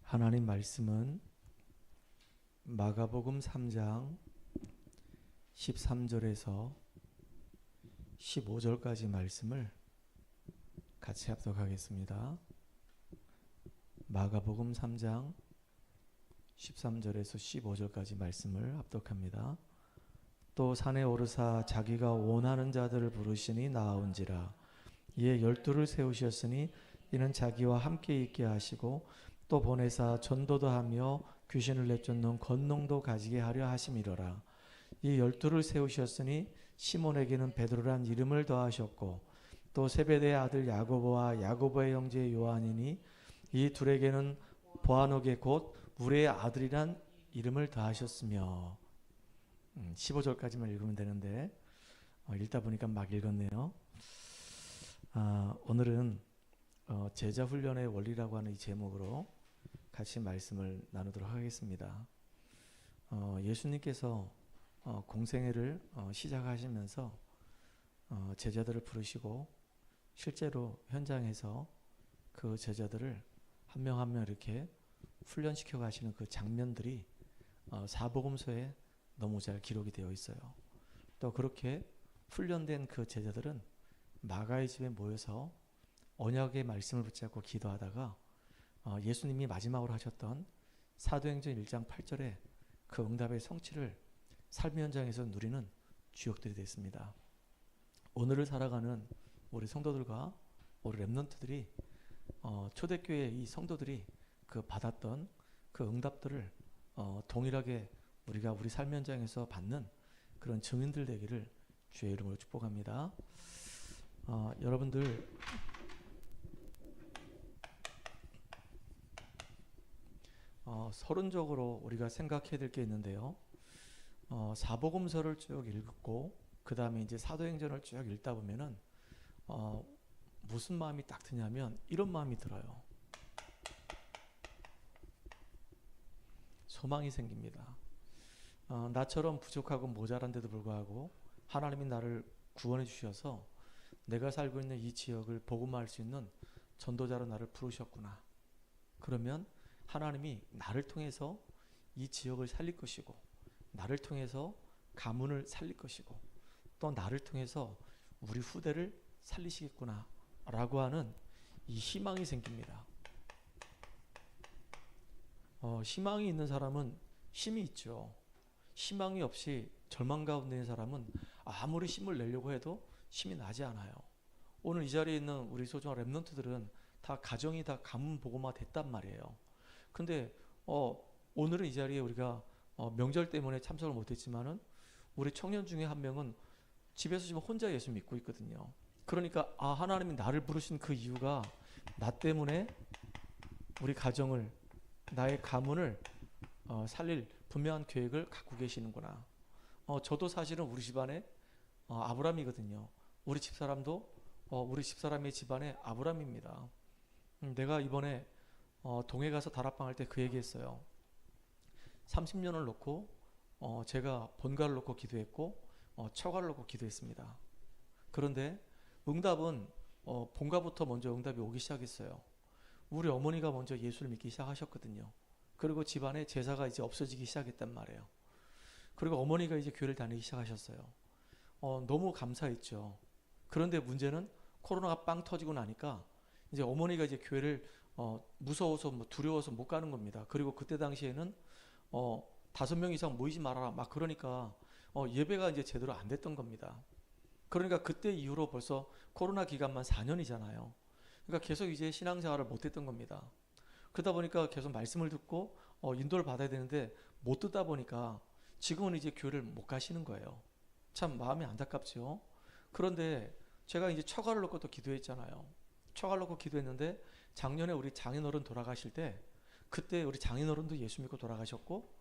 하나님 말씀은 마가복음 3장 13절에서 15절까지 말씀을 같이 합독하겠습니다. 마가복음 3장 13절에서 15절까지 말씀을 합독합니다. 또 산에 오르사 자기가 원하는 자들을 부르시니 나아온지라. 이에 12를 세우셨으니 이는 자기와 함께 있게 하시고 또 보내사 전도도 하며 귀신을 내쫓는 권능도 가지게 하려 하심이로라. 이 12를 세우셨으니 시몬에게는 베드로란 이름을 더하셨고 또 세베대의 아들 야고보와 야고보의 형제 요한이니 이 둘에게는 보아노게 곧 우레의 아들이란 이름을 더하셨으며 15절까지만 읽으면 되는데 읽다 보니까 막 읽었네요. 오늘은 제자 훈련의 원리라고 하는 이 제목으로 같이 말씀을 나누도록 하겠습니다. 예수님께서 공생애를 시작하시면서 제자들을 부르시고 실제로 현장에서 그 제자들을 한 명 한 명 이렇게 훈련시켜 가시는 그 장면들이 사복음서에 너무 잘 기록이 되어 있어요. 또 그렇게 훈련된 그 제자들은 마가의 집에 모여서 언약의 말씀을 붙잡고 기도하다가 예수님이 마지막으로 하셨던 사도행전 1장 8절에 그 응답의 성취를 삶의 현장에서 누리는 주역들이 됐습니다. 오늘을 살아가는 우리 성도들과 우리 렘넌트들이 초대교회 이 성도들이 그 받았던 그 응답들을 동일하게 우리가 우리 삶 현장에서 받는 그런 증인들 되기를 주의 이름으로 축복합니다. 여러분들 서론적으로 우리가 생각해야 될 게 있는데요. 사복음서를 쭉 읽고 그 다음에 이제 사도행전을 쭉 읽다 보면은 무슨 마음이 딱 드냐면 이런 마음이 들어요. 소망이 생깁니다. 나처럼 부족하고 모자란데도 불구하고 하나님이 나를 구원해 주셔서 내가 살고 있는 이 지역을 복음화할 수 있는 전도자로 나를 부르셨구나. 그러면 하나님이 나를 통해서 이 지역을 살릴 것이고 나를 통해서 가문을 살릴 것이고 또 나를 통해서 우리 후대를 살리시겠구나 라고 하는 이 희망이 생깁니다. 희망이 있는 사람은 힘이 있죠. 희망이 없이 절망 가운데 있는 사람은 아무리 힘을 내려고 해도 힘이 나지 않아요. 오늘 이 자리에 있는 우리 소중한 렘넌트들은 다 가정이 다 가문 복음화 됐단 말이에요. 근데 오늘은 이 자리에 우리가 명절 때문에 참석을 못했지만은 우리 청년 중에 한 명은 집에서 지금 혼자 예수 믿고 있거든요. 그러니까 하나님이 나를 부르신 그 이유가 나 때문에 우리 가정을 나의 가문을 살릴 분명한 계획을 갖고 계시는구나. 저도 사실은 우리 집안에 아브람이거든요. 우리 집사람도 우리 집사람의 집안에 아브람입니다. 내가 이번에 동해 가서 다락방 할 때 그 얘기했어요. 30년을 놓고 제가 본가를 놓고 기도했고 처가를 놓고 기도했습니다. 그런데 응답은 본가부터 먼저 응답이 오기 시작했어요. 우리 어머니가 먼저 예수를 믿기 시작하셨거든요. 그리고 집안에 제사가 이제 없어지기 시작했단 말이에요. 그리고 어머니가 이제 교회를 다니기 시작하셨어요. 너무 감사했죠. 그런데 문제는 코로나가 빵 터지고 나니까 이제 어머니가 이제 교회를 무서워서 두려워서 못 가는 겁니다. 그리고 그때 당시에는 5명 이상 모이지 말아라 막 그러니까 예배가 이제 제대로 안 됐던 겁니다. 그러니까 그때 이후로 벌써 코로나 기간만 4년이잖아요. 그러니까 계속 이제 신앙생활을 못 했던 겁니다. 그러다 보니까 계속 말씀을 듣고 인도를 받아야 되는데 못 듣다 보니까 지금은 이제 교회를 못 가시는 거예요. 참 마음이 안타깝죠. 그런데 제가 이제 처가를 놓고 또 기도했잖아요. 처가를 놓고 기도했는데 작년에 우리 장인어른 돌아가실 때 그때 우리 장인어른도 예수 믿고 돌아가셨고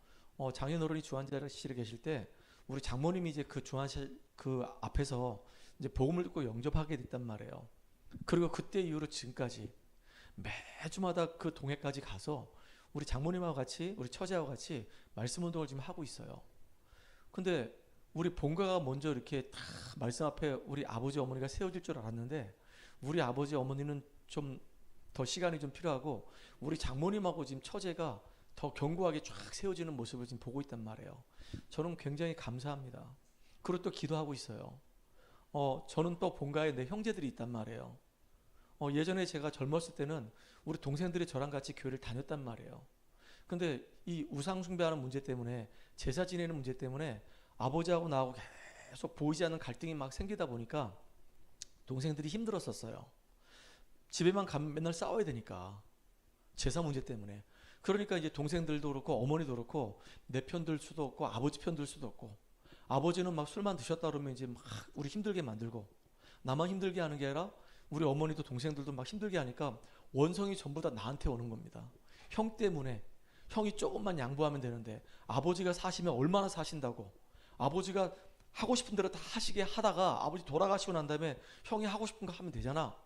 장인어른이 주안자실에 계실 때 우리 장모님이 이제 그 주안실 그 앞에서 이제 복음을 듣고 영접하게 됐단 말이에요. 그리고 그때 이후로 지금까지 매주마다 그 동해까지 가서 우리 장모님하고 같이 우리 처제하고 같이 말씀 운동을 지금 하고 있어요. 근데 우리 본가가 먼저 이렇게 다 말씀 앞에 우리 아버지 어머니가 세워질 줄 알았는데 우리 아버지 어머니는 좀 더 시간이 좀 필요하고 우리 장모님하고 지금 처제가 더 견고하게 쫙 세워지는 모습을 지금 보고 있단 말이에요. 저는 굉장히 감사합니다. 그리고 또 기도하고 있어요. 저는 또 본가에 내 형제들이 있단 말이에요. 예전에 제가 젊었을 때는 우리 동생들이 저랑 같이 교회를 다녔단 말이에요. 근데 이 우상 숭배하는 문제 때문에, 제사 지내는 문제 때문에 아버지하고 나하고 계속 보이지 않는 갈등이 막 생기다 보니까 동생들이 힘들었었어요. 집에만 가면 맨날 싸워야 되니까, 제사 문제 때문에. 그러니까 이제 동생들도 그렇고 어머니도 그렇고 내 편 들 수도 없고 아버지 편 들 수도 없고, 아버지는 막 술만 드셨다 그러면 이제 막 우리 힘들게 만들고, 나만 힘들게 하는 게 아니라 우리 어머니도 동생들도 막 힘들게 하니까 원성이 전부 다 나한테 오는 겁니다. 형 때문에. 형이 조금만 양보하면 되는데 아버지가 사시면 얼마나 사신다고, 아버지가 하고 싶은 대로 다 하시게 하다가 아버지 돌아가시고 난 다음에 형이 하고 싶은 거 하면 되잖아.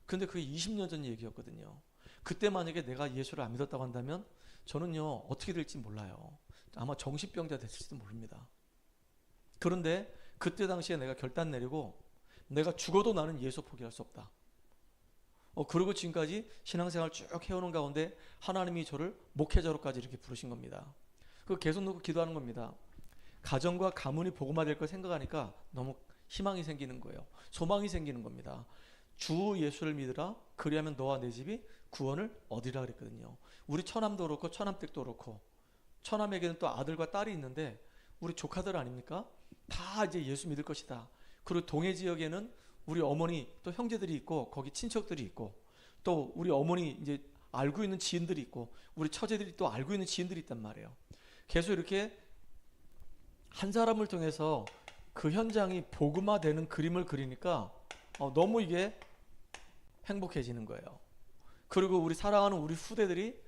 근데 그게 20년 전 얘기였거든요. 그때 만약에 내가 예수를 안 믿었다고 한다면 저는요 어떻게 될지 몰라요. 아마 정신병자 됐을지도 모릅니다. 그런데 그때 당시에 내가 결단 내리고, 내가 죽어도 나는 예수 포기할 수 없다. 그리고 지금까지 신앙생활 쭉 해오는 가운데 하나님이 저를 목회자로까지 이렇게 부르신 겁니다. 그 계속 놓고 기도하는 겁니다. 가정과 가문이 복음화될 걸 생각하니까 너무 희망이 생기는 거예요. 소망이 생기는 겁니다. 주 예수를 믿으라, 그리하면 너와 내 집이 구원을 얻으리라 그랬거든요. 우리 처남도 그렇고 처남댁도 그렇고, 처남에게는 또 아들과 딸이 있는데 우리 조카들 아닙니까? 다 이제 예수 믿을 것이다. 그리고 동해 지역에는 우리 어머니 또 형제들이 있고 거기 친척들이 있고, 또 우리 어머니 이제 알고 있는 지인들이 있고, 우리 처제들이 또 알고 있는 지인들이 있단 말이에요. 계속 이렇게 한 사람을 통해서 그 현장이 복음화되는 그림을 그리니까 너무 이게 행복해지는 거예요. 그리고 우리 사랑하는 우리 후대들이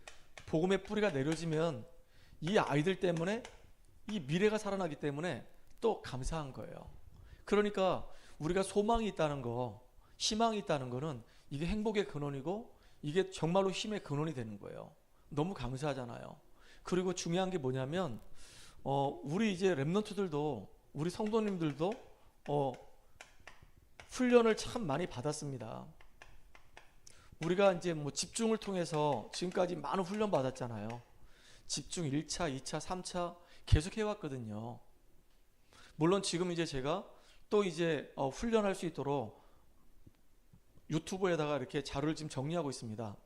복음의 뿌리가 내려지면 이 아이들 때문에 이 미래가 살아나기 때문에 또 감사한 거예요. 그러니까 우리가 소망이 있다는 거, 희망이 있다는 거는 이게 행복의 근원이고 이게 정말로 힘의 근원이 되는 거예요. 너무 감사하잖아요. 그리고 중요한 게 뭐냐면 우리 이제 랩런트들도, 우리 성도님들도 훈련을 참 많이 받았습니다. 우리가 이제 뭐 집중을 통해서 지금까지 많은 훈련 받았잖아요. 집중 1차, 2차, 3차 계속 해왔거든요. 물론 지금 이제 제가 또 이제 훈련할 수 있도록 유튜브에다가 이렇게 자료를 지금 정리하고 있습니다.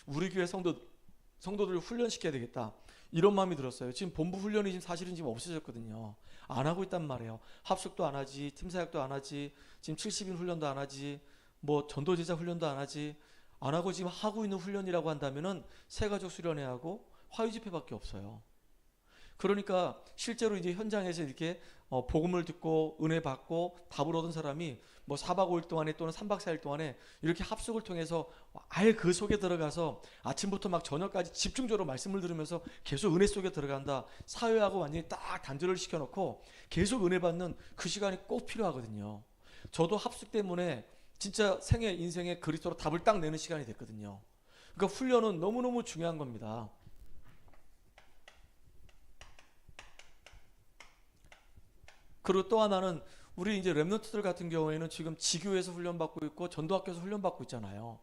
우리 교회 성도들을 훈련시켜야 되겠다, 이런 마음이 들었어요. 지금 본부 훈련이 지금 사실은 지금 없어졌거든요. 안 하고 있단 말이에요. 합숙도 안 하지, 팀사역도 안 하지, 지금 70인 훈련도 안 하지, 뭐 전도제자 훈련도 안 하지, 안 하고 지금 하고 있는 훈련이라고 한다면은 새가족 수련회하고 화요집회밖에 없어요. 그러니까 실제로 이제 현장에서 이렇게 복음을 듣고 은혜 받고 답을 얻은 사람이 뭐 4박 5일 동안에 또는 3박 4일 동안에 이렇게 합숙을 통해서 아예 그 속에 들어가서 아침부터 막 저녁까지 집중적으로 말씀을 들으면서 계속 은혜 속에 들어간다. 사회하고 완전히 딱 단절을 시켜놓고 계속 은혜 받는 그 시간이 꼭 필요하거든요. 저도 합숙 때문에 진짜 인생의 그리스도로 답을 딱 내는 시간이 됐거든요. 그러니까 훈련은 너무너무 중요한 겁니다. 그리고 또 하나는 우리 이제 랩런트들 같은 경우에는 지금 지교에서 훈련받고 있고 전도학교에서 훈련받고 있잖아요.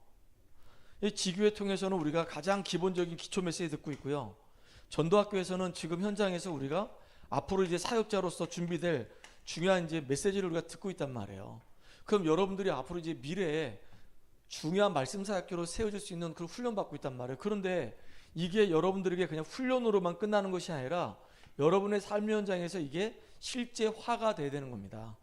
이 지교회 통해서는 우리가 가장 기본적인 기초 메시지 듣고 있고요. 전도학교에서는 지금 현장에서 우리가 앞으로 이제 사역자로서 준비될 중요한 이제 메시지를 우리가 듣고 있단 말이에요. 그럼 여러분들이 앞으로 이제 미래에 중요한 말씀 사역자로 세워질 수 있는 그 훈련받고 있단 말이에요. 그런데 이게 여러분들에게 그냥 훈련으로만 끝나는 것이 아니라 여러분의 삶의 현장에서 이게 실제화가 돼야 되는 겁니다.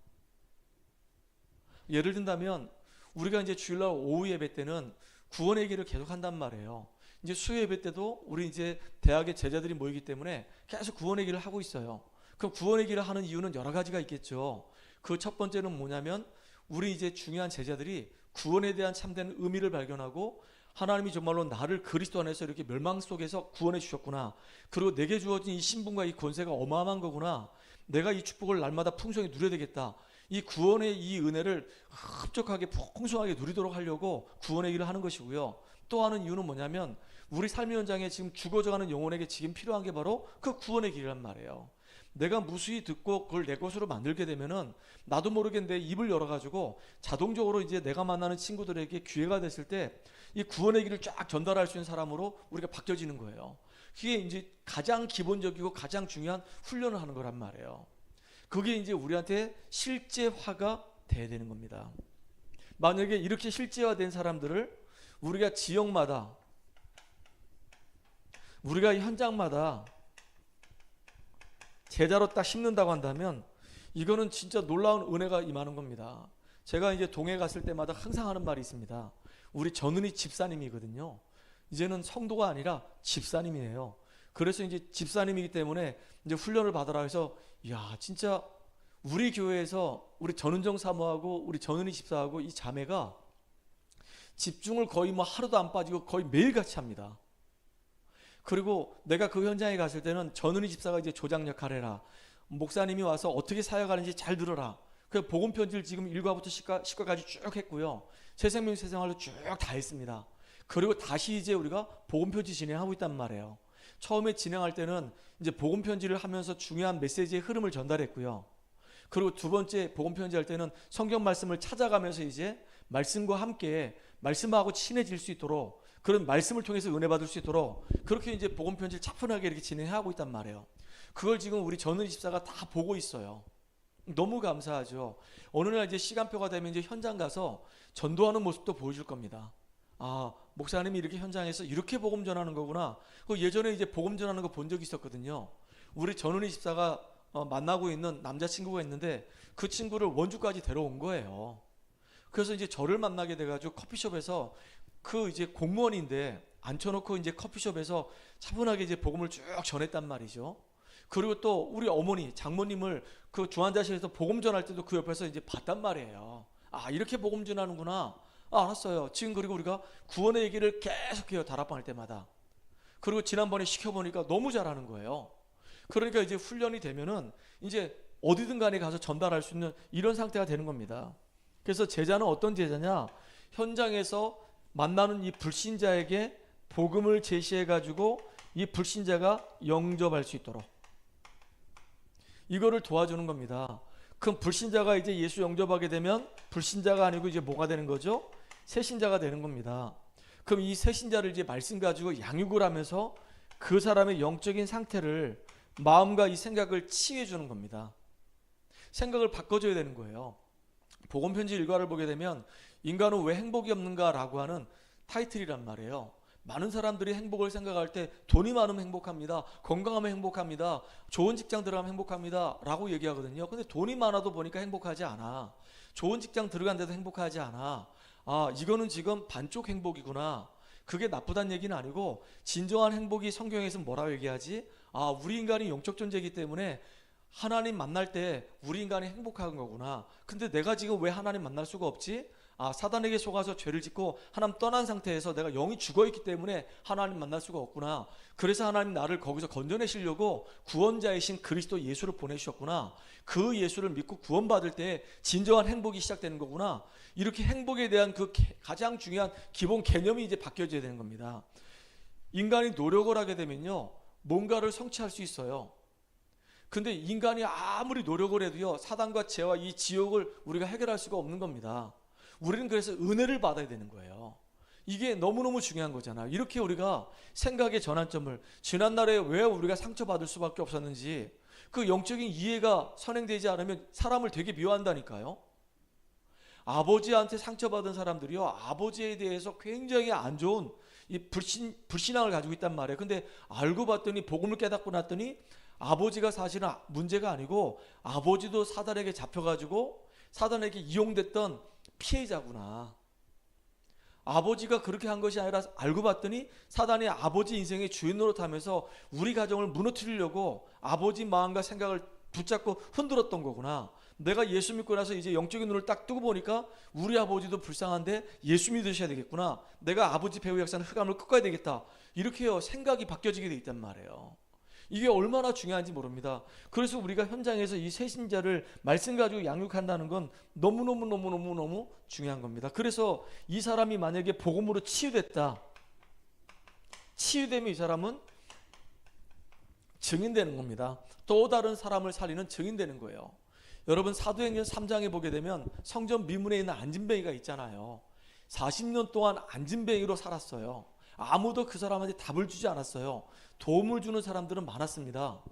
예를 든다면 우리가 이제 주일날 오후 예배 때는 구원 얘기를 계속 한단 말이에요. 이제 수요 예배 때도 우리 이제 대학의 제자들이 모이기 때문에 계속 구원 얘기를 하고 있어요. 그럼 구원 얘기를 하는 이유는 여러 가지가 있겠죠. 그 첫 번째는 뭐냐면 우리 이제 중요한 제자들이 구원에 대한 참된 의미를 발견하고 하나님이 정말로 나를 그리스도 안에서 이렇게 멸망 속에서 구원해 주셨구나. 그리고 내게 주어진 이 신분과 이 권세가 어마어마한 거구나. 내가 이 축복을 날마다 풍성히 누려야 되겠다. 이 구원의 이 은혜를 흡족하게 풍성하게 누리도록 하려고 구원의 일을 하는 것이고요. 또 하는 이유는 뭐냐면 우리 삶의 현장에 지금 죽어져가는 영혼에게 지금 필요한 게 바로 그 구원의 길이란 말이에요. 내가 무수히 듣고 그걸 내 것으로 만들게 되면은 나도 모르게 내 입을 열어가지고 자동적으로 이제 내가 만나는 친구들에게 기회가 됐을 때 이 구원의 길을 쫙 전달할 수 있는 사람으로 우리가 바뀌어지는 거예요. 그게 이제 가장 기본적이고 가장 중요한 훈련을 하는 거란 말이에요. 그게 이제 우리한테 실제화가 돼야 되는 겁니다. 만약에 이렇게 실제화된 사람들을 우리가 지역마다, 우리가 현장마다 제자로 딱 심는다고 한다면 이거는 진짜 놀라운 은혜가 임하는 겁니다. 제가 이제 동해 갔을 때마다 항상 하는 말이 있습니다. 우리 전은희 집사님이거든요. 이제는 성도가 아니라 집사님이에요. 그래서 이제 집사님이기 때문에 이제 훈련을 받으라 해서, 야, 진짜 우리 교회에서 우리 전은정 사모하고 우리 전은희 집사하고 이 자매가 집중을 거의 뭐 하루도 안 빠지고 거의 매일 같이 합니다. 그리고 내가 그 현장에 갔을 때는 전은희 집사가 이제 조장 역할을 해라. 목사님이 와서 어떻게 사역하는지 잘 들어라. 그 복음 편지를 지금 1과부터 10과까지 쭉 했고요. 새생명 새생활로 쭉 다 했습니다. 그리고 다시 이제 우리가 복음 편지 진행하고 있단 말이에요. 처음에 진행할 때는 이제 복음 편지를 하면서 중요한 메시지의 흐름을 전달했고요. 그리고 두 번째 복음 편지 할 때는 성경 말씀을 찾아가면서 이제 말씀과 함께 말씀하고 친해질 수 있도록, 그런 말씀을 통해서 은혜 받을 수 있도록 그렇게 이제 복음 편지를 차분하게 이렇게 진행하고 있단 말이에요. 그걸 지금 우리 전은희 집사가 다 보고 있어요. 너무 감사하죠. 어느 날 이제 시간표가 되면 이제 현장 가서 전도하는 모습도 보여줄 겁니다. 아, 목사님이 이렇게 현장에서 이렇게 복음 전하는 거구나. 그 예전에 이제 복음 전하는 거 본 적이 있었거든요. 우리 전은희 집사가 만나고 있는 남자친구가 있는데 그 친구를 원주까지 데려온 거예요. 그래서 이제 저를 만나게 돼가지고 커피숍에서, 그 이제 공무원인데 앉혀놓고 이제 커피숍에서 차분하게 이제 복음을 쭉 전했단 말이죠. 그리고 또 우리 어머니, 장모님을 그 중환자실에서 복음 전할 때도 그 옆에서 이제 봤단 말이에요. 아, 이렇게 복음 전하는구나. 아, 알았어요. 지금 그리고 우리가 구원의 얘기를 계속해요. 다락방 할 때마다. 그리고 지난번에 시켜보니까 너무 잘하는 거예요. 그러니까 이제 훈련이 되면은 이제 어디든 간에 가서 전달할 수 있는 이런 상태가 되는 겁니다. 그래서 제자는 어떤 제자냐? 현장에서 만나는 이 불신자에게 복음을 제시해 가지고 이 불신자가 영접할 수 있도록 이거를 도와주는 겁니다. 그럼 불신자가 이제 예수 영접하게 되면 불신자가 아니고 이제 뭐가 되는 거죠? 새신자가 되는 겁니다. 그럼 이 새신자를 이제 말씀 가지고 양육을 하면서 그 사람의 영적인 상태를, 마음과 이 생각을 치유해 주는 겁니다. 생각을 바꿔줘야 되는 거예요. 복음편지 일과를 보게 되면 인간은 왜 행복이 없는가라고 하는 타이틀이란 말이에요. 많은 사람들이 행복을 생각할 때 돈이 많으면 행복합니다. 건강하면 행복합니다. 좋은 직장 들어가면 행복합니다. 라고 얘기하거든요. 근데 돈이 많아도 보니까 행복하지 않아. 좋은 직장 들어간데도 행복하지 않아. 아, 이거는 지금 반쪽 행복이구나. 그게 나쁘다는 얘기는 아니고, 진정한 행복이 성경에서 뭐라고 얘기하지? 아, 우리 인간이 영적 존재이기 때문에 하나님 만날 때 우리 인간이 행복한 거구나. 근데 내가 지금 왜 하나님 만날 수가 없지? 아, 사단에게 속아서 죄를 짓고 하나님 떠난 상태에서 내가 영이 죽어있기 때문에 하나님 만날 수가 없구나. 그래서 하나님 나를 거기서 건져내시려고 구원자이신 그리스도 예수를 보내주셨구나. 그 예수를 믿고 구원받을 때 진정한 행복이 시작되는 거구나. 이렇게 행복에 대한 그 가장 중요한 기본 개념이 이제 바뀌어져야 되는 겁니다. 인간이 노력을 하게 되면요, 뭔가를 성취할 수 있어요. 근데 인간이 아무리 노력을 해도요, 사단과 죄와 이 지옥을 우리가 해결할 수가 없는 겁니다. 우리는 그래서 은혜를 받아야 되는 거예요. 이게 너무너무 중요한 거잖아요. 이렇게 우리가 생각의 전환점을, 지난날에 왜 우리가 상처받을 수밖에 없었는지 그 영적인 이해가 선행되지 않으면 사람을 되게 미워한다니까요. 아버지한테 상처받은 사람들이요, 아버지에 대해서 굉장히 안 좋은 이 불신앙을 가지고 있단 말이에요. 근데 알고 봤더니, 복음을 깨닫고 났더니 아버지가 사실은 문제가 아니고 아버지도 사단에게 잡혀가지고 사단에게 이용됐던 피해자구나. 아버지가 그렇게 한 것이 아니라 알고 봤더니 사단이 아버지 인생의 주인 노릇하면서 우리 가정을 무너뜨리려고 아버지 마음과 생각을 붙잡고 흔들었던 거구나. 내가 예수 믿고 나서 이제 영적인 눈을 딱 뜨고 보니까 우리 아버지도 불쌍한데 예수 믿으셔야 되겠구나. 내가 아버지 배우 역사는 흑암을 꺾어야 되겠다. 이렇게요, 생각이 바뀌어지게 돼 있단 말이에요. 이게 얼마나 중요한지 모릅니다. 그래서 우리가 현장에서 이 새신자를 말씀 가지고 양육한다는 건 너무너무 중요한 겁니다. 그래서 이 사람이 만약에 복음으로 치유됐다. 치유되면 이 사람은 증인되는 겁니다. 또 다른 사람을 살리는 증인되는 거예요. 여러분 사도행전 3장에 보게 되면 성전 미문에 있는 안진뱅이가 있잖아요. 40년 동안 안진뱅이로 살았어요. 아무도 그 사람한테 답을 주지 않았어요. 도움을 주는 사람들은 많았습니다.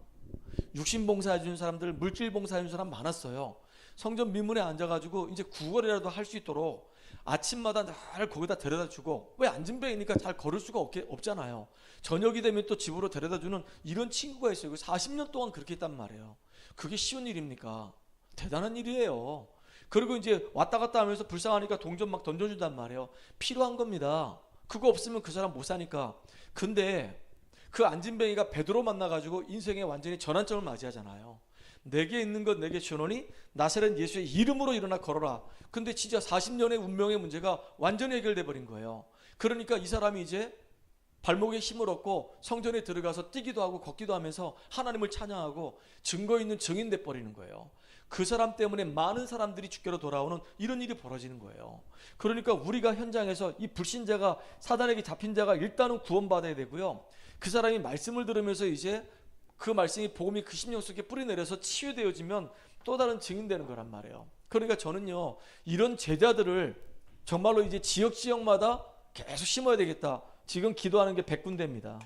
육신봉사해 주는 사람들, 물질봉사해 주는 사람 많았어요. 성전 미문에 앉아가지고 이제 구걸이라도 할 수 있도록 아침마다 날 거기다 데려다 주고, 왜 안진뱅이니까 잘 걸을 수가 없잖아요. 저녁이 되면 또 집으로 데려다 주는 이런 친구가 있어요. 40년 동안 그렇게 했단 말이에요. 그게 쉬운 일입니까? 대단한 일이에요. 그리고 이제 왔다 갔다 하면서 불쌍하니까 동전 막 던져준단 말이에요. 필요한 겁니다. 그거 없으면 그 사람 못 사니까. 근데 그 안진뱅이가 베드로 만나가지고 인생에 완전히 전환점을 맞이하잖아요. 내게 있는 것 내게 주노니 나사렛 예수의 이름으로 일어나 걸어라. 근데 진짜 40년의 운명의 문제가 완전히 해결돼 버린 거예요. 그러니까 이 사람이 이제 발목에 힘을 얻고 성전에 들어가서 뛰기도 하고 걷기도 하면서 하나님을 찬양하고 증거 있는 증인 돼 버리는 거예요. 그 사람 때문에 많은 사람들이 주께로 돌아오는 이런 일이 벌어지는 거예요. 그러니까 우리가 현장에서 이 불신자가, 사단에게 잡힌 자가 일단은 구원받아야 되고요. 그 사람이 말씀을 들으면서 이제 그 말씀이, 복음이 그 심령 속에 뿌리내려서 치유되어지면 또 다른 증인되는 거란 말이에요. 그러니까 저는요, 이런 제자들을 정말로 이제 지역마다 계속 심어야 되겠다. 지금 기도하는 게 100군데입니다.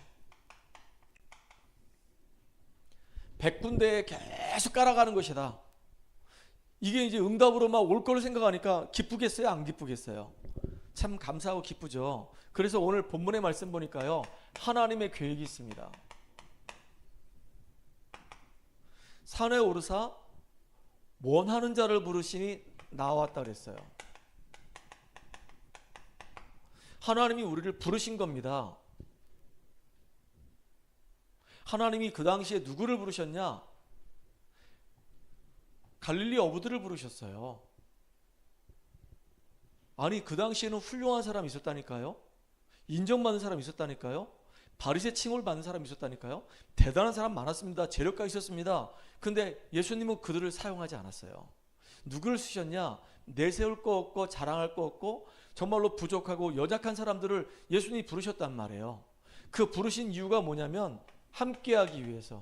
100군데에 계속 깔아가는 것이다. 이게 이제 응답으로 막 올 거를 생각하니까 기쁘겠어요? 안 기쁘겠어요? 참 감사하고 기쁘죠. 그래서 오늘 본문의 말씀 보니까요, 하나님의 계획이 있습니다. 산에 오르사 원하는 자를 부르시니 나왔다 그랬어요. 하나님이 우리를 부르신 겁니다. 하나님이 그 당시에 누구를 부르셨냐? 갈릴리 어부들을 부르셨어요. 아니, 그 당시에는 훌륭한 사람이 있었다니까요. 인정받는 사람이 있었다니까요. 바리새 칭호를 받는 사람이 있었다니까요. 대단한 사람 많았습니다. 재력가 있었습니다. 근데 예수님은 그들을 사용하지 않았어요. 누구를 쓰셨냐? 내세울 거 없고 자랑할 거 없고 정말로 부족하고 연약한 사람들을 예수님이 부르셨단 말이에요. 그 부르신 이유가 뭐냐면 함께하기 위해서.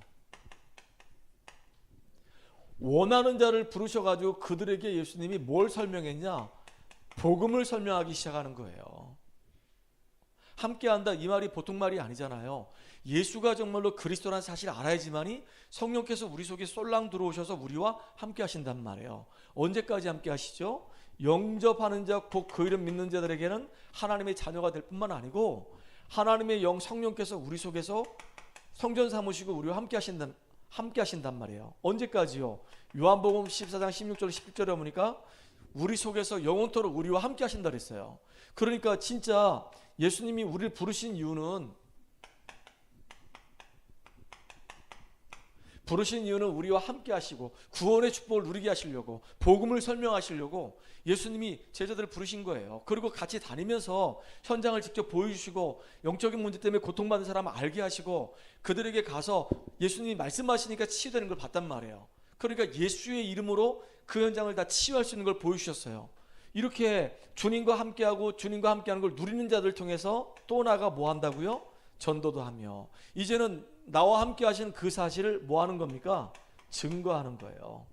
원하는 자를 부르셔가지고 그들에게 예수님이 뭘 설명했냐? 복음을 설명하기 시작하는 거예요. 함께한다, 이 말이 보통 말이 아니잖아요. 예수가 정말로 그리스도라는 사실을 알아야지만이 성령께서 우리 속에 쏠랑 들어오셔서 우리와 함께 하신단 말이에요. 언제까지 함께 하시죠? 영접하는 자, 곧 그 이름 믿는 자들에게는 하나님의 자녀가 될 뿐만 아니고 하나님의 영 성령께서 우리 속에서 성전 삼으시고 우리와 함께 하신단 말이에요. 언제까지요? 요한복음 14장 16절 17절에 보니까 우리 속에서 영원토록 우리와 함께 하신다 그랬어요. 그러니까 진짜 예수님이 우리를 부르신 이유는 우리와 함께 하시고 구원의 축복을 누리게 하시려고, 복음을 설명하시려고 예수님이 제자들을 부르신 거예요. 그리고 같이 다니면서 현장을 직접 보여주시고 영적인 문제 때문에 고통받는 사람을 알게 하시고 그들에게 가서 예수님이 말씀하시니까 치유되는 걸 봤단 말이에요. 그러니까 예수의 이름으로 그 현장을 다 치유할 수 있는 걸 보여주셨어요. 이렇게 주님과 함께하고 주님과 함께하는 걸 누리는 자들 통해서 또 나아가 뭐 한다고요? 전도도 하며, 이제는 나와 함께 하시는 그 사실을 뭐 하는 겁니까? 증거하는 거예요.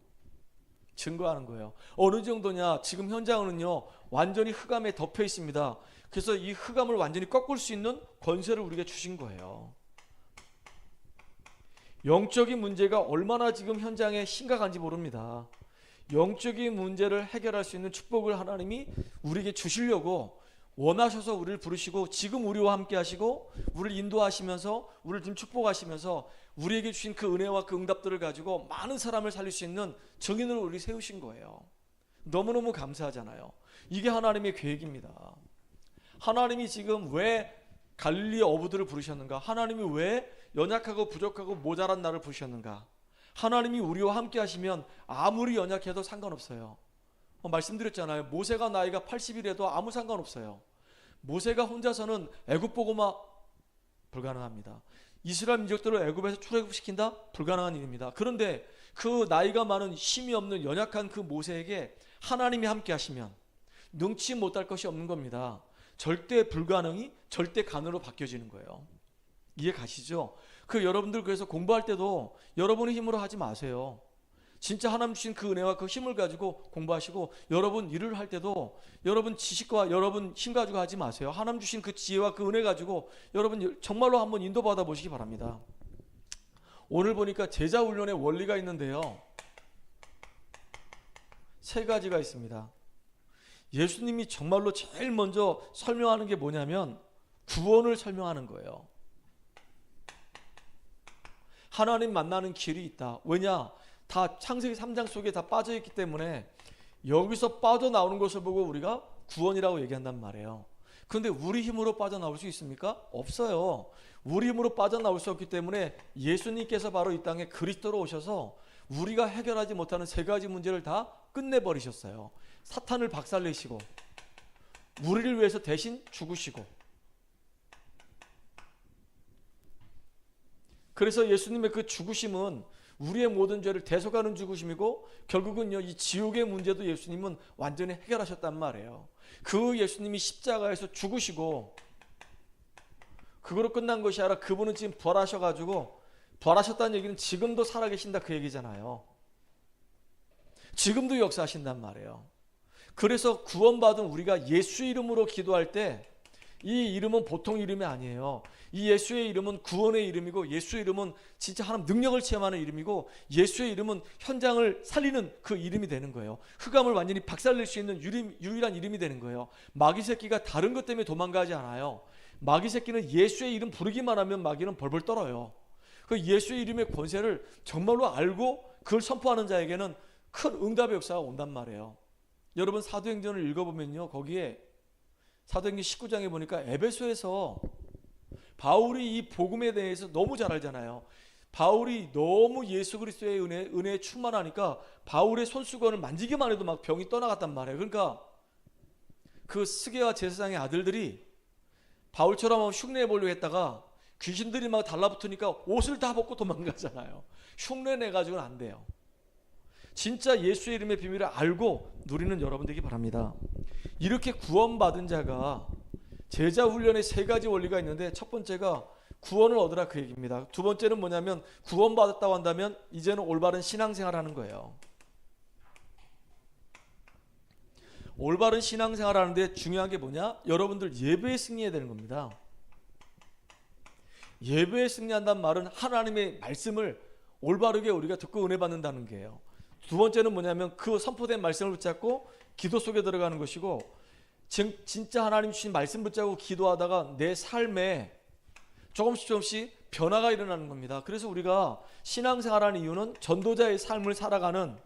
증거하는 거예요. 어느 정도냐? 지금 현장은요 완전히 흑암에 덮여 있습니다. 그래서 이 흑암을 완전히 꺾을 수 있는 권세를 우리에게 주신 거예요. 영적인 문제가 얼마나 지금 현장에 심각한지 모릅니다. 영적인 문제를 해결할 수 있는 축복을 하나님이 우리에게 주시려고 원하셔서 우리를 부르시고 지금 우리와 함께 하시고 우리를 인도하시면서 우리를 지금 축복하시면서 우리에게 주신 그 은혜와 그 응답들을 가지고 많은 사람을 살릴 수 있는 증인으로 우리 세우신 거예요. 너무너무 감사하잖아요. 이게 하나님의 계획입니다. 하나님이 지금 왜 갈릴리 어부들을 부르셨는가? 하나님이 왜 연약하고 부족하고 모자란 나를 부르셨는가? 하나님이 우리와 함께 하시면 아무리 연약해도 상관없어요. 말씀드렸잖아요. 모세가 나이가 80이라도 아무 상관없어요. 모세가 혼자서는 애굽 보고만 불가능합니다. 이스라엘 민족들을 애굽에서 출애굽시킨다? 불가능한 일입니다. 그런데 그 나이가 많은 힘이 없는 연약한 그 모세에게 하나님이 함께 하시면 능치 못할 것이 없는 겁니다. 절대 불가능이 절대 가능으로 바뀌어지는 거예요. 이해 가시죠? 여러분들 그래서 공부할 때도 여러분의 힘으로 하지 마세요. 진짜 하나님 주신 그 은혜와 그 힘을 가지고 공부하시고, 여러분 일을 할 때도 여러분 지식과 여러분 힘 가지고 하지 마세요. 하나님 주신 그 지혜와 그 은혜 가지고 여러분 정말로 한번 인도받아 보시기 바랍니다. 오늘 보니까 제자 훈련의 원리가 있는데요, 3가지가 있습니다. 예수님이 정말로 제일 먼저 설명하는 게 뭐냐면 구원을 설명하는 거예요. 하나님 만나는 길이 있다. 왜냐? 다 창세기 3장 속에 다 빠져있기 때문에 여기서 빠져나오는 것을 보고 우리가 구원이라고 얘기한단 말이에요. 그런데 우리 힘으로 빠져나올 수 있습니까? 없어요. 우리 힘으로 빠져나올 수 없기 때문에 예수님께서 바로 이 땅에 그리스도로 오셔서 우리가 해결하지 못하는 3가지 문제를 다 끝내버리셨어요. 사탄을 박살내시고, 우리를 위해서 대신 죽으시고. 그래서 예수님의 그 죽으심은 우리의 모든 죄를 대속하는 죽으심이고, 결국은요, 이 지옥의 문제도 예수님은 완전히 해결하셨단 말이에요. 그 예수님이 십자가에서 죽으시고 그거로 끝난 것이 아니라 그분은 지금 부활하셔가지고, 부활하셨다는 얘기는 지금도 살아계신다 그 얘기잖아요. 지금도 역사하신단 말이에요. 그래서 구원받은 우리가 예수 이름으로 기도할 때 이 이름은 보통 이름이 아니에요. 이 예수의 이름은 구원의 이름이고, 예수의 이름은 진짜 하나님 능력을 체험하는 이름이고, 예수의 이름은 현장을 살리는 그 이름이 되는 거예요. 흑암을 완전히 박살낼 수 있는 유일한 이름이 되는 거예요. 마귀 새끼가 다른 것 때문에 도망가지 않아요. 마귀 새끼는 예수의 이름 부르기만 하면 마귀는 벌벌 떨어요. 그 예수의 이름의 권세를 정말로 알고 그걸 선포하는 자에게는 큰 응답의 역사가 온단 말이에요. 여러분 사도행전을 읽어보면요, 거기에 사도행전 19장에 보니까 에베소에서 바울이 이 복음에 대해서 너무 잘 알잖아요. 바울이 너무 예수 그리스도의 은혜에 충만하니까 바울의 손수건을 만지기만 해도 막 병이 떠나갔단 말이에요. 그러니까 그 스게와 제사장의 아들들이 바울처럼 흉내내 보려고 했다가 귀신들이 막 달라붙으니까 옷을 다 벗고 도망가잖아요. 흉내내 가지고는 안 돼요. 진짜 예수의 이름의 비밀을 알고 누리는 여러분 되기 바랍니다. 이렇게 구원받은 자가 제자 훈련의 3가지 원리가 있는데, 첫 번째가 구원을 얻으라 그 얘기입니다. 두 번째는 뭐냐면, 구원받았다고 한다면 이제는 올바른 신앙생활을 하는 거예요. 올바른 신앙생활을 하는데 중요한 게 뭐냐? 여러분들 예배에 승리해야 되는 겁니다. 예배에 승리한다는 말은 하나님의 말씀을 올바르게 우리가 듣고 은혜 받는다는 게예요. 두 번째는 뭐냐면 그 선포된 말씀을 붙잡고 기도 속에 들어가는 것이고, 진짜 하나님 주신 말씀 붙잡고 기도하다가 내 삶에 조금씩 변화가 일어나는 겁니다. 그래서 우리가 신앙생활하는 이유는 전도자의 삶을 살아가는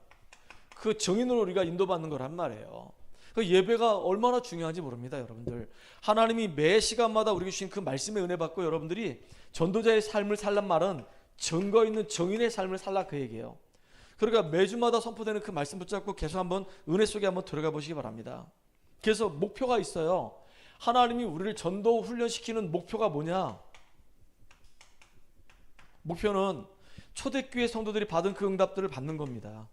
그 정인으로 우리가 인도받는 거란 말이에요. 그 예배가 얼마나 중요한지 모릅니다, 여러분들. 하나님이 매 시간마다 우리에게 주신 그 말씀의 은혜 받고 여러분들이 전도자의 삶을 살란 말은 증거 있는 정인의 삶을 살라 그 얘기예요. 그러니까 매주마다 선포되는 그 말씀 붙잡고 계속 한번 은혜 속에 한번 들어가 보시기 바랍니다. 그래서 목표가 있어요. 하나님이 우리를 전도 훈련시키는 목표가 뭐냐? 목표는 초대교회 성도들이 받은 그 응답들을 받는 겁니다.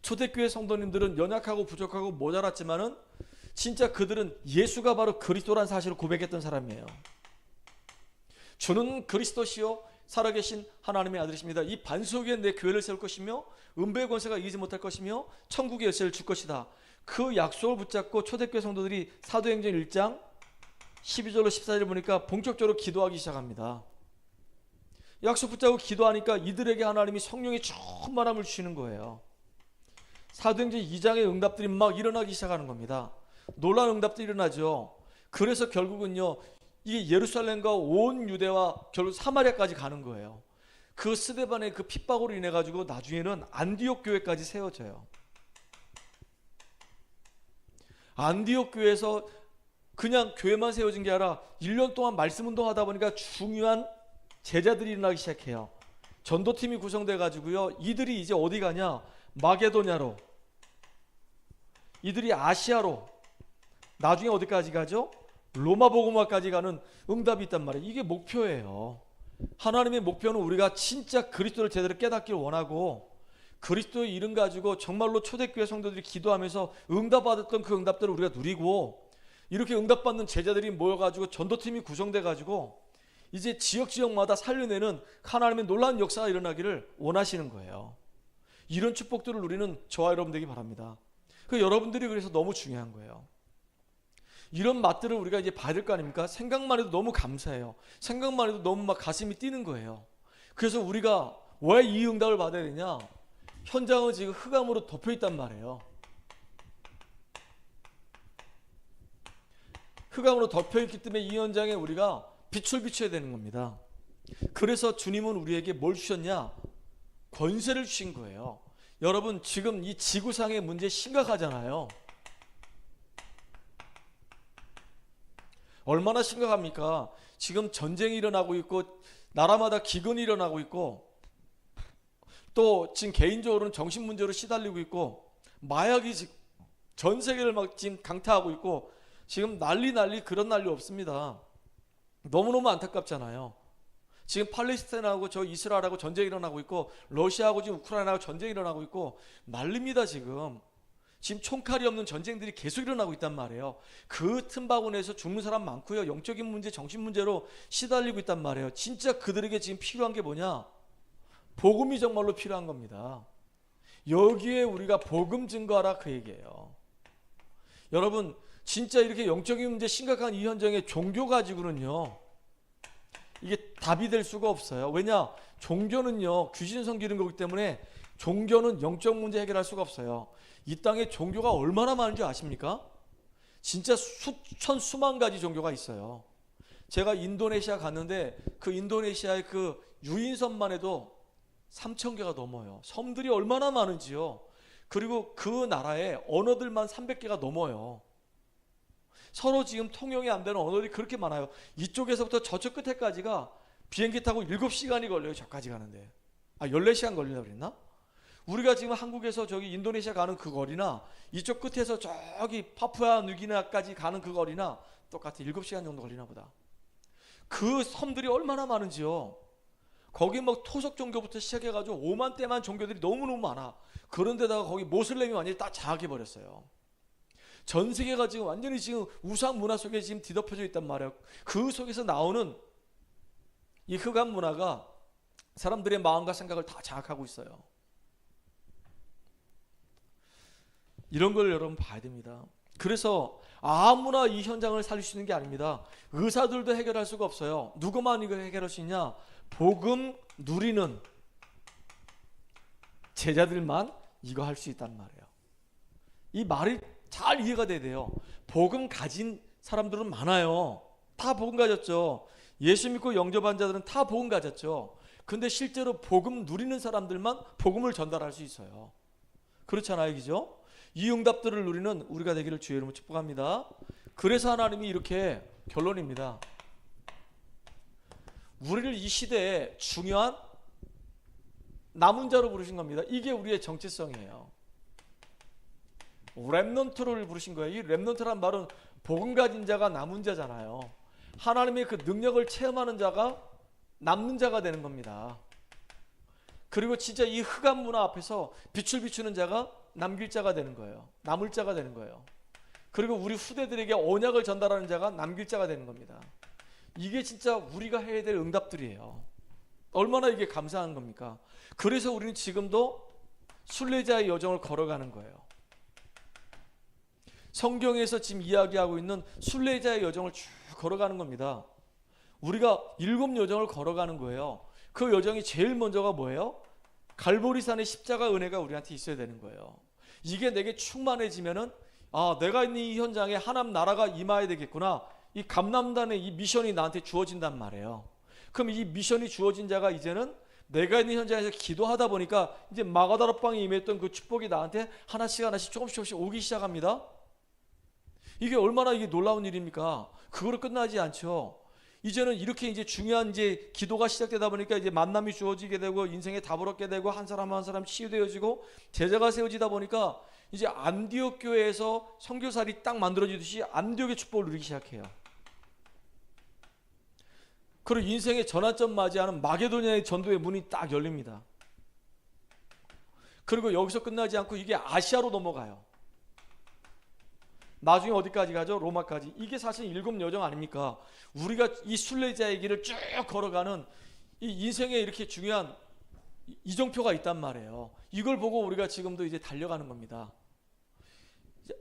초대교회 성도님들은 연약하고 부족하고 모자랐지만은 진짜 그들은 예수가 바로 그리스도라는 사실을 고백했던 사람이에요. 주는 그리스도시요 살아계신 하나님의 아들이십니다. 이 반석 위에 내 교회를 세울 것이며 은배의 권세가 이기지 못할 것이며 천국의 열쇠를 줄 것이다. 그 약속을 붙잡고 초대교회 성도들이 사도행전 1장 12절로 14절을 보니까 본격적으로 기도하기 시작합니다. 약속 붙잡고 기도하니까 이들에게 하나님이 성령의 충만함을 주시는 거예요. 사도행전 2장의 응답들이 막 일어나기 시작하는 겁니다. 놀라운 응답들이 일어나죠. 그래서 결국은요, 이게 예루살렘과 온 유대와 결국 사마리아까지 가는 거예요. 그 스데반의 그 핍박으로 인해 가지고 나중에는 안디옥 교회까지 세워져요. 안디옥 교회에서 그냥 교회만 세워진 게 아니라 1년 동안 말씀 운동하다 보니까 중요한 제자들이 일어나기 시작해요. 전도팀이 구성돼 가지고요, 이들이 이제 어디 가냐? 마게도냐로, 이들이 아시아로, 나중에 어디까지 가죠? 로마 복음화까지 가는 응답이 있단 말이에요. 이게 목표예요. 하나님의 목표는 우리가 진짜 그리스도를 제대로 깨닫기를 원하고, 그리스도의 이름 가지고 정말로 초대교회 성도들이 기도하면서 응답받았던 그 응답들을 우리가 누리고, 이렇게 응답받는 제자들이 모여가지고 전도팀이 구성돼가지고 이제 지역마다 살려내는 하나님의 놀라운 역사가 일어나기를 원하시는 거예요. 이런 축복들을 누리는 저와 여러분들에게 바랍니다. 여러분들이 그래서 너무 중요한 거예요. 이런 맛들을 우리가 이제 봐야 될 거 아닙니까? 생각만 해도 너무 감사해요. 생각만 해도 너무 막 가슴이 뛰는 거예요. 그래서 우리가 왜 이 응답을 받아야 되냐? 현장은 지금 흑암으로 덮여 있단 말이에요. 흑암으로 덮여 있기 때문에 이 현장에 우리가 빛을 비춰야 되는 겁니다. 그래서 주님은 우리에게 뭘 주셨냐? 권세를 주신 거예요. 여러분, 지금 이 지구상의 문제 심각하잖아요. 얼마나 심각합니까? 지금 전쟁이 일어나고 있고 나라마다 기근이 일어나고 있고 또 지금 개인적으로는 정신 문제로 시달리고 있고 마약이 전 세계를 막 지금 강타하고 있고 지금 난리 그런 난리 없습니다. 너무너무 안타깝잖아요. 지금 팔레스타인하고 저 이스라엘하고 전쟁이 일어나고 있고 러시아하고 지금 우크라이나하고 전쟁이 일어나고 있고 난립니다. 지금 총칼이 없는 전쟁들이 계속 일어나고 있단 말이에요. 그 틈바구니에서 죽는 사람 많고요. 영적인 문제, 정신 문제로 시달리고 있단 말이에요. 진짜 그들에게 지금 필요한 게 뭐냐? 복음이 정말로 필요한 겁니다. 여기에 우리가 복음 증거하라 그 얘기예요. 여러분, 진짜 이렇게 영적인 문제 심각한 이 현장에 종교 가지고는요, 이게 답이 될 수가 없어요. 왜냐? 종교는요, 귀신 섬기는 거기 때문에 종교는 영적 문제 해결할 수가 없어요. 이 땅에 종교가 얼마나 많은지 아십니까? 진짜 수만 가지 종교가 있어요. 제가 인도네시아 갔는데 그 인도네시아의 그 유인섬만 해도 3,000개가 넘어요. 섬들이 얼마나 많은지요. 그리고 그 나라의 언어들만 300개가 넘어요. 서로 지금 통용이 안 되는 언어들이 그렇게 많아요. 이쪽에서부터 저쪽 끝에까지가 비행기 타고 7시간이 걸려요. 저까지 가는데. 14시간 걸린다고 그랬나? 우리가 지금 한국에서 저기 인도네시아 가는 그 거리나 이쪽 끝에서 저기 파푸아 뉴기니아까지 가는 그 거리나 똑같아. 7시간 정도 걸리나 보다. 그 섬들이 얼마나 많은지요. 거기 막 토속 종교부터 시작해가지고 5만 대만 종교들이 너무너무 많아. 그런데다가 거기 모슬렘이 완전히 다 장악해버렸어요. 전 세계가 지금 완전히 지금 우상 문화 속에 지금 뒤덮여져 있단 말이에요. 그 속에서 나오는 이 흑암 문화가 사람들의 마음과 생각을 다 장악하고 있어요. 이런 걸 여러분 봐야 됩니다. 그래서 아무나 이 현장을 살릴 수 있는 게 아닙니다. 의사들도 해결할 수가 없어요. 누구만 이걸 해결할 수 있냐? 복음 누리는 제자들만 이거 할 수 있단 말이에요. 이 말이 잘 이해가 돼야 돼요. 복음 가진 사람들은 많아요. 다 복음 가졌죠. 예수 믿고 영접한 자들은 다 복음 가졌죠. 근데 실제로 복음 누리는 사람들만 복음을 전달할 수 있어요. 그렇잖아요, 그죠? 이 응답들을 누리는 우리가 되기를 주의 이름으로 축복합니다. 그래서 하나님이 이렇게 결론입니다. 우리를 이 시대에 중요한 남은 자로 부르신 겁니다. 이게 우리의 정체성이에요. 렘넌트를 부르신 거예요. 이 렘넌트란 말은 복음 가진 자가 남은 자잖아요. 하나님의 그 능력을 체험하는 자가 남는 자가 되는 겁니다. 그리고 진짜 이 흑암 문화 앞에서 빛을 비추는 자가 남길 자가 되는 거예요. 남을 자가 되는 거예요. 그리고 우리 후대들에게 언약을 전달하는 자가 남길 자가 되는 겁니다. 이게 진짜 우리가 해야 될 응답들이에요. 얼마나 이게 감사한 겁니까? 그래서 우리는 지금도 순례자의 여정을 걸어가는 거예요. 성경에서 지금 이야기하고 있는 순례자의 여정을 쭉 걸어가는 겁니다. 우리가 7 여정을 걸어가는 거예요. 그 여정이 제일 먼저가 뭐예요? 갈보리산의 십자가 은혜가 우리한테 있어야 되는 거예요. 이게 내게 충만해지면은 내가 있는 이 현장에 하나님 나라가 임해야 되겠구나. 이 감람단의 이 미션이 나한테 주어진단 말이에요. 그럼 이 미션이 주어진 자가 이제는 내가 있는 현장에서 기도하다 보니까 이제 마가다락방에 임했던 그 축복이 나한테 하나씩 조금씩 오기 시작합니다. 이게 얼마나 이게 놀라운 일입니까? 그거로 끝나지 않죠. 이제는 이렇게 이제 중요한 이제 기도가 시작되다 보니까 이제 만남이 주어지게 되고 인생의 답을 얻게 되고 한 사람 한 사람 치유되어지고 제자가 세워지다 보니까 이제 안디옥 교회에서 선교사리 딱 만들어지듯이 안디옥의 축복을 누리기 시작해요. 그리고 인생의 전환점 맞이하는 마게도냐의 전도의 문이 딱 열립니다. 그리고 여기서 끝나지 않고 이게 아시아로 넘어가요. 나중에 어디까지 가죠? 로마까지. 이게 사실 일곱 여정 아닙니까? 우리가 이 순례자의 길을 쭉 걸어가는 이 인생에 이렇게 중요한 이정표가 있단 말이에요. 이걸 보고 우리가 지금도 이제 달려가는 겁니다.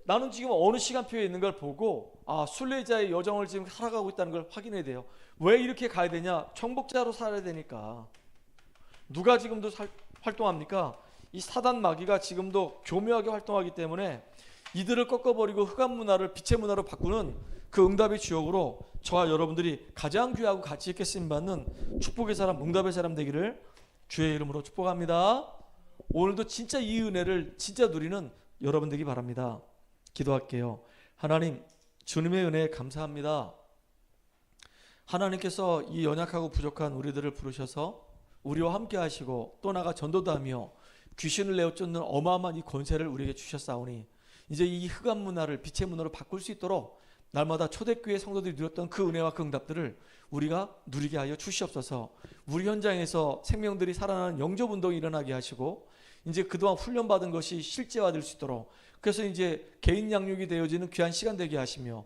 나는 지금 어느 시간표에 있는 걸 보고 순례자의 여정을 지금 살아가고 있다는 걸 확인해야 돼요. 왜 이렇게 가야 되냐? 정복자로 살아야 되니까. 누가 지금도 활동합니까? 이 사단 마귀가 지금도 교묘하게 활동하기 때문에 이들을 꺾어버리고 흑암 문화를 빛의 문화로 바꾸는 그 응답의 주역으로 저와 여러분들이 가장 귀하고 가치 있게 쓰임받는 축복의 사람, 응답의 사람 되기를 주의 이름으로 축복합니다. 오늘도 진짜 이 은혜를 진짜 누리는 여러분 되기 바랍니다. 기도할게요. 하나님, 주님의 은혜에 감사합니다. 하나님께서 이 연약하고 부족한 우리들을 부르셔서 우리와 함께 하시고 또 나가 전도도 하며 귀신을 내어 쫓는 어마어마한 이 권세를 우리에게 주셨사오니 이제 이 흑암 문화를 빛의 문화로 바꿀 수 있도록 날마다 초대교회 성도들이 누렸던 그 은혜와 그 응답들을 우리가 누리게 하여 주시옵소서. 우리 현장에서 생명들이 살아나는 영접운동이 일어나게 하시고 이제 그동안 훈련받은 것이 실제화될 수 있도록, 그래서 이제 개인 양육이 되어지는 귀한 시간 되게 하시며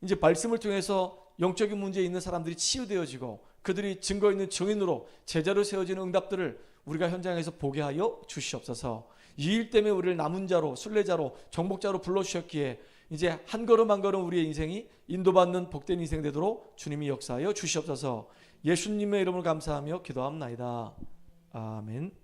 이제 말씀을 통해서 영적인 문제에 있는 사람들이 치유되어지고 그들이 증거 있는 증인으로 제자로 세워지는 응답들을 우리가 현장에서 보게 하여 주시옵소서. 이 일 때문에 우리를 남은 자로, 순례자로, 정복자로 불러주셨기에 이제 한 걸음 한 걸음 우리의 인생이 인도받는 복된 인생 되도록 주님이 역사하여 주시옵소서. 예수님의 이름을 감사하며 기도합나이다. 아멘.